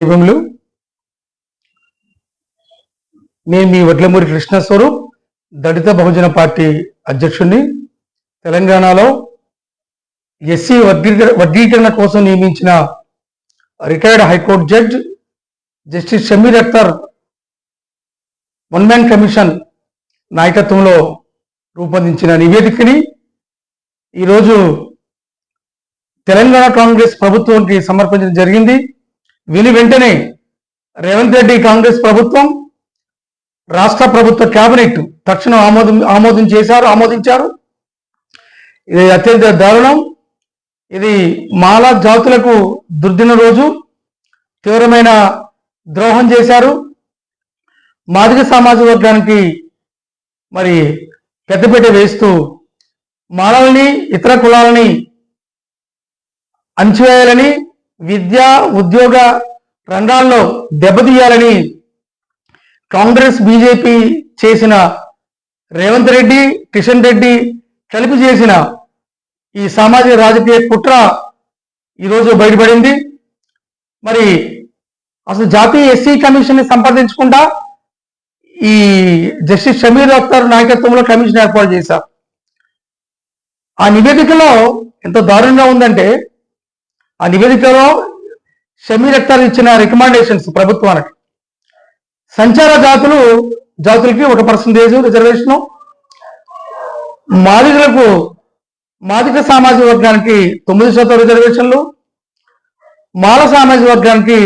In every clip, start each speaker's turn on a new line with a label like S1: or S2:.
S1: శుభములు. నేను మీ వడ్లమూరి కృష్ణస్వరూప్, దళిత బహుజన పార్టీ అధ్యక్షుడిని. తెలంగాణలో ఎస్సీ వర్గీకరణ కోసం నియమించిన retired high court judge justice Shameer Akhtar one man commission నాయకత్వంలో రూపొందించిన నివేదికని ఈరోజు తెలంగాణ కాంగ్రెస్ ప్రభుత్వానికి సమర్పించడం జరిగింది. విని వెంటనే రేవంత్ రెడ్డి కాంగ్రెస్ ప్రభుత్వం, రాష్ట్ర ప్రభుత్వ కేబినెట్ తక్షణం ఆమోదించారు. ఇది అత్యంత దారుణం. ఇది మాలా జాతులకు దుర్దిన రోజు. తీవ్రమైన ద్రోహం చేశారు. మాదిగ సామాజిక వర్గానికి మరి పెద్దపీట వేస్తూ మాలల్ని, ఇతర కులాలని అణచివేయాలని, విద్య ఉద్యోగ రంగాల్లో దెబ్బతీయాలని కాంగ్రెస్ బీజేపీ చేసిన, రేవంత్ రెడ్డి కిషన్ రెడ్డి కలిపి చేసిన ఈ సామాజిక రాజకీయ కుట్ర ఈరోజు బయటపడింది. మరి అసలు జాతీయ ఎస్సీ కమిషన్ ని సంప్రదించకుండా ఈ జస్టిస్ షమీర్ అఖ్తర్ నాయకత్వంలో కమిషన్ ఏర్పాటు చేశారు. ఆ నివేదికలో ఎంత దారుణంగా ఉందంటే, ఆ నివేదికలో షమీర్ అఖ్తర్ ఇచ్చిన రికమెండేషన్స్ ప్రభుత్వానికి, సంచార జాతులకి 1% రిజర్వేషను, మాదిగ సామాజిక వర్గానికి 9% రిజర్వేషన్లు, మాల సామాజిక వర్గానికి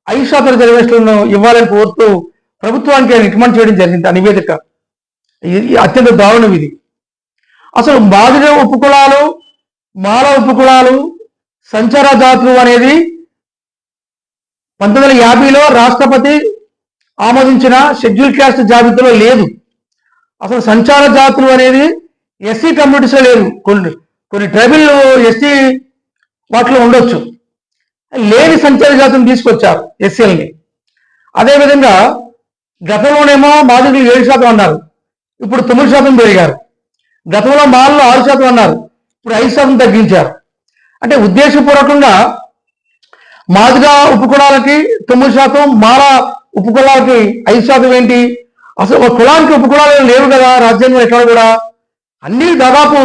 S1: 5% రిజర్వేషన్లను ఇవ్వాలని కోరుతూ ప్రభుత్వానికి రికమెండ్ చేయడం జరిగింది. ఆ నివేదిక అత్యంత దారుణం. ఇది అసలు మాదిగ ఉపకులాలు, మాల ఉపకులాలు, సంచార జాతులు అనేది 1950లో రాష్ట్రపతి ఆమోదించిన షెడ్యూల్ క్యాస్ట్ జాబితాలో లేదు. అసలు సంచార జాతులు అనేది ఎస్సీ కమ్యూనిటీస్లో లేదు. కొన్ని ట్రైబల్ ఎస్సీ వాటిలో ఉండొచ్చు. లేని సంచార జాతులను తీసుకొచ్చారు ఎస్సీలని. అదేవిధంగా గతంలోనేమో మాదిగలు 7% అన్నారు, ఇప్పుడు 9% పెరిగారు. గతంలో మాలలో 6% అన్నారు, ఇప్పుడు 5% తగ్గించారు. అంటే ఉద్దేశపూర్వకంగా మాదిగ ఉపకులాలకి 9%, మాల ఉపకులాలకి 5% ఏంటి? అసలు ఒక కులానికి ఉపకులాలు లేవు కదా రాజ్యాంగం ఎక్కడ కూడా. అన్ని దాదాపు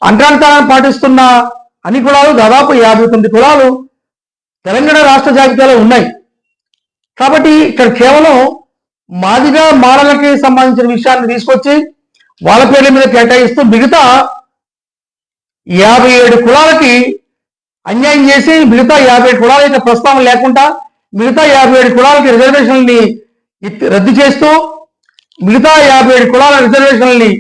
S1: అంటరానితనాన్ని పాటిస్తున్న అన్ని కులాలు, దాదాపు 59 కులాలు తెలంగాణ రాష్ట్ర జాబితాలో ఉన్నాయి. కాబట్టి ఇక్కడ కేవలం మాదిగ మాలలకి సంబంధించిన విషయాన్ని తీసుకొచ్చి వాళ్ళ పేర్ల మీద కేటాయిస్తూ మిగతా 57 కులాలకి అన్యాయం చేసి, మిగతా 57 కులాల యొక్క ప్రస్తావన లేకుండా మిగతా 57 కులాలకి రిజర్వేషన్లని రద్దు చేస్తూ, మిగతా 57 కులాల రిజర్వేషన్లని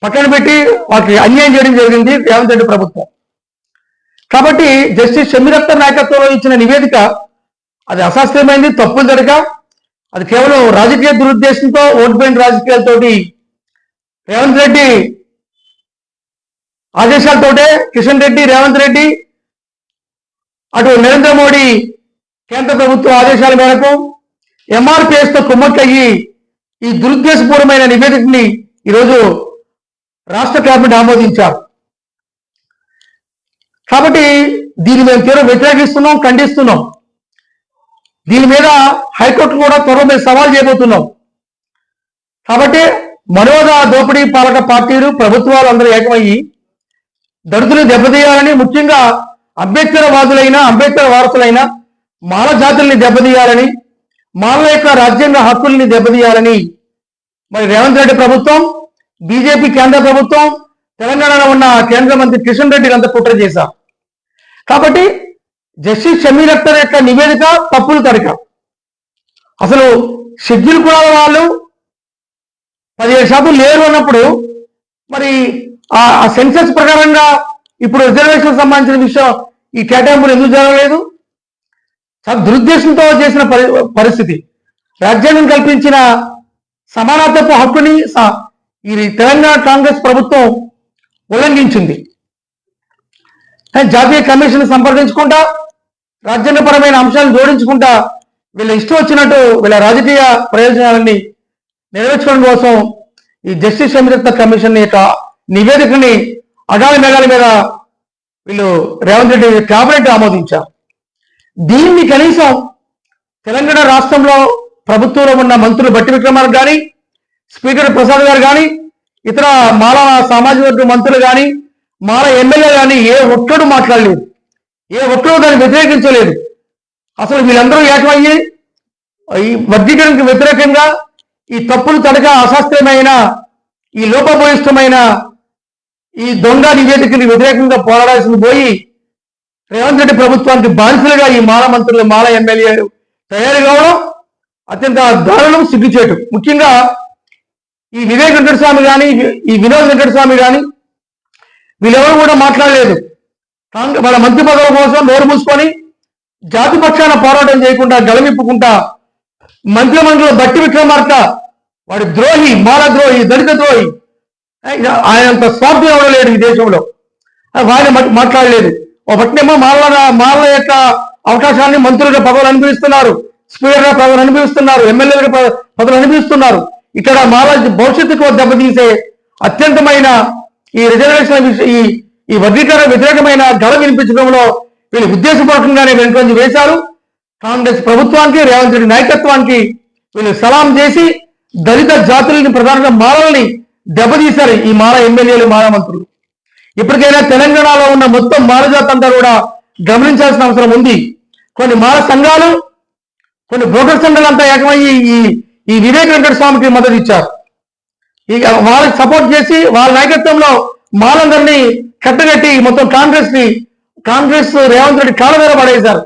S1: పక్కన పెట్టి వాటికి అన్యాయం చేయడం జరిగింది రేవంత్ రెడ్డి ప్రభుత్వం. కాబట్టి జస్టిస్ షమీర్ అఖ్తర్ నాయకత్వంలో ఇచ్చిన నివేదిక అది అశాస్త్రీయమైంది, తప్పులు జరగ. అది కేవలం రాజకీయ దురుద్దేశంతో, ఓట్ బ్యాంక్ రాజకీయాలతోటి, రేవంత్ రెడ్డి ఆదేశాలతోటే కిషన్ రెడ్డి, రేవంత్ రెడ్డి, అటు నరేంద్ర మోడీ కేంద్ర ప్రభుత్వ ఆదేశాల మేరకు ఎంఆర్పిఎస్ తో కుమ్మక్కయ్యి ఈ దురుద్దేశపూర్వమైన నివేదికని ఈరోజు రాష్ట్ర కేబినెట్ ఆమోదించారు. కాబట్టి దీన్ని మేము తీవ్ర వ్యతిరేకిస్తున్నాం, ఖండిస్తున్నాం. దీని మీద హైకోర్టు కూడా త్వరలో మేము సవాల్ చేయబోతున్నాం. కాబట్టి మనోద దోపిడీ పాలక పార్టీలు, ప్రభుత్వాలు అందరూ ఏకమయ్యి దళితులు దెబ్బతీయాలని, ముఖ్యంగా అంబేద్కర్ వారసులైన మాల జాతుల్ని దెబ్బతీయాలని, మాల యొక్క రాజ్యాంగ హక్కుల్ని దెబ్బతీయాలని మరి రేవంత్ రెడ్డి ప్రభుత్వం, బీజేపీ కేంద్ర ప్రభుత్వం, తెలంగాణలో ఉన్న కేంద్ర మంత్రి కిషన్ రెడ్డి అంతా కుట్ర చేశారు. కాబట్టి జస్టిస్ షమీర్ అఖ్తర్ యొక్క నివేదిక తప్పులు తడక. అసలు షెడ్యూల్ కులాల వాళ్ళు 17% లేరు అన్నప్పుడు మరి ఆ సెన్సస్ ప్రకారంగా ఇప్పుడు రిజర్వేషన్ సంబంధించిన విషయం ఈ కేటాయింపులు ఎందుకు జరగలేదు? చాలా దురుద్దేశంతో చేసిన పరిస్థితి. రాజ్యాంగం కల్పించిన సమానత్వపు హక్కుని ఈ తెలంగాణ కాంగ్రెస్ ప్రభుత్వం ఉల్లంఘించింది. జాతీయ కమిషన్ సంప్రదించుకుంటా, రాజ్యాంగపరమైన అంశాలను జోడించుకుంటా వీళ్ళ ఇష్టం వచ్చినట్టు వీళ్ళ రాజకీయ ప్రయోజనాలని నెరవేర్చడం కోసం ఈ జస్టిస్ షమీర్ అఖ్తర్ కమిషన్ యొక్క నివేదికని అగాలి మేఘాల మీద వీళ్ళు రేవంత్ రెడ్డి కేబినెట్ ఆమోదించారు. దీన్ని కనీసం తెలంగాణ రాష్ట్రంలో ప్రభుత్వంలో ఉన్న మంత్రులు బట్టి విక్రమార్క కానీ, స్పీకర్ ప్రసాద్ గారు కానీ, ఇతర మాల సామాజిక వర్గ మంత్రులు కానీ, మాల ఎమ్మెల్యే కానీ ఏ ఒక్కడు మాట్లాడలేదు, ఏ ఒక్కడు దాన్ని వ్యతిరేకించలేదు. అసలు వీళ్ళందరూ ఏకమయ్యి ఈ వర్గీకరణకు వ్యతిరేకంగా ఈ తప్పులు తడక అశాస్త్రీయమైన ఈ లోపభూయిష్టమైన ఈ దొంగ నివేదికకి వ్యతిరేకంగా పోరాడాల్సింది పోయి రేవంత్ రెడ్డి ప్రభుత్వానికి బానిసలుగా ఈ మాల మంత్రులు మాల ఎమ్మెల్యేలు తయారు కావడం అత్యంత దారుణం, సిగ్గుచేటు. ముఖ్యంగా ఈ వివేక్ వెంకటస్వామి కానీ, ఈ వినోద్ వెంకటస్వామి కానీ వీళ్ళెవరు కూడా మాట్లాడలేదు. వాళ్ళ మంత్రి పదవుల కోసం నోరు మూసుకొని జాతి పక్షాన పోరాటం చేయకుండా గళమిప్పుకుంటా మంత్రులు బట్టి విక్రమార్క వాడి ద్రోహి, మాల ద్రోహి, దళిత ద్రోహి, ఆయనంత స్వార్థం ఎవడో లేడు ఈ దేశంలో. ఆయన మాట్లాడలేదు. ఒకటినేమో మాల యొక్క అవకాశాన్ని మంత్రులుగా పదవులు అనుభవిస్తున్నారు, స్పీకర్గా పదవులు అనుభవిస్తున్నారు, ఎమ్మెల్యేలుగా పదవులు అనుభవిస్తున్నారు. ఇక్కడ మాల భవిష్యత్తుకు దెబ్బతీసే అత్యంతమైన ఈ రిజర్వేషన్ ఈ వర్గీకరణ వ్యతిరేకమైన గళ వినిపించడంలో వీళ్ళు ఉద్దేశపూర్వకంగానే వెనుకొంచి వేశారు. కాంగ్రెస్ ప్రభుత్వానికి, రేవంత్ రెడ్డి నాయకత్వానికి వీళ్ళు సలాం చేసి దళిత జాతులని, ప్రధానంగా మాలల్ని దెబ్బతీశారు ఈ మాల ఎమ్మెల్యేలు, మాల మంత్రులు. ఇప్పటికైనా తెలంగాణలో ఉన్న మొత్తం మాల జాతి అంతా కూడా గమనించాల్సిన అవసరం ఉంది. కొన్ని మాల సంఘాలు, కొన్ని బ్రోకర్ సంఘాలు అంతా ఏకమయ్యి ఈ వివేక్ వెంకట స్వామికి మద్దతు ఇచ్చారు. ఇక వాళ్ళకి సపోర్ట్ చేసి వాళ్ళ నాయకత్వంలో మాలందరినీ కట్టగట్టి మొత్తం కాంగ్రెస్ రేవంత్ రెడ్డి కాళ్ళ మీద పడేశారు.